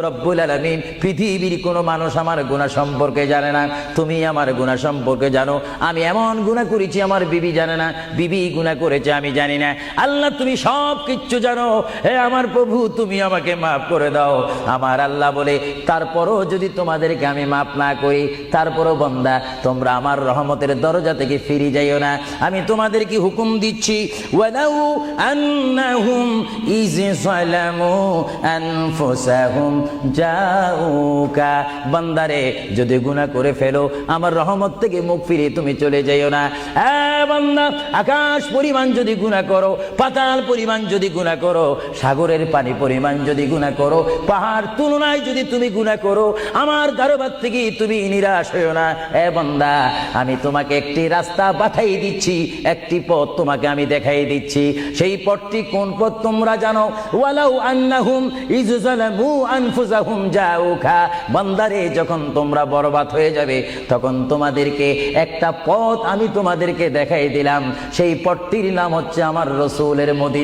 রব্বুল আলামিন, পৃথিবীর কোনো মানুষ আমার গুনাহ সম্পর্কে জানে না, তুমি আমার গুনাহ সম্পর্কে জানো। আমি এমন গুনাহ করেছি আমার বিবি জানে না, বিবি গুনাহ করেছে আমি জানি না। আল্লাহ তুমি সব কিচ্ছু জানো, হে আমার প্রভু তুমি আমাকে মাফ করে দাও। আমার আল্লাহ বলে, তারপরও যদি তোমাদেরকে আমি মাফ না করি, তারপরও বান্দা তোমরা আমার রহমতের দরজা থেকে ফিরে যাইও না। আমি তোমাদেরকে হুকুম দিচ্ছি, ওয়ালাউ আন্নাহুম ইয যালামু আনফুসাহুম জাউকা, বান্দারে যদি গুনাহ করে ফেলো আমার রহমত থেকে মুখ ফিরিয়ে তুমি চলে যাইও না। বান্দা, আকাশ পরিমাণ যদি গুনাহ করো, পাতাল পরিমাণ যদি গুনাহ করো, সাগরের পানি পরিমাণ যদি গুনাহ করো, পাহাড় তুলনায় যদি তুমি গুনাহ করো, আমার দরবার থেকে তুমি নিরাশ হইও না। বান্দা, আমি তোমাকে একটি রাস্তা পাঠাই দিচ্ছি, একটি পথ তোমাকে আমি দেখাই দিচ্ছি। সেই পথটি কোন পথ তোমরা জানো? ওয়ালাউ আন্নাহুম ইয যালামু আনফুসাহুম জাউকা, বান্দারে যখন তোমরা বরবাদ হয়ে যাবে তখন তোমাদেরকে একটা পথ আমি তোমাদেরকে দেখাই দিলাম, সেই পথটির নাম হচ্ছে আমার রাসূলের মদিনা।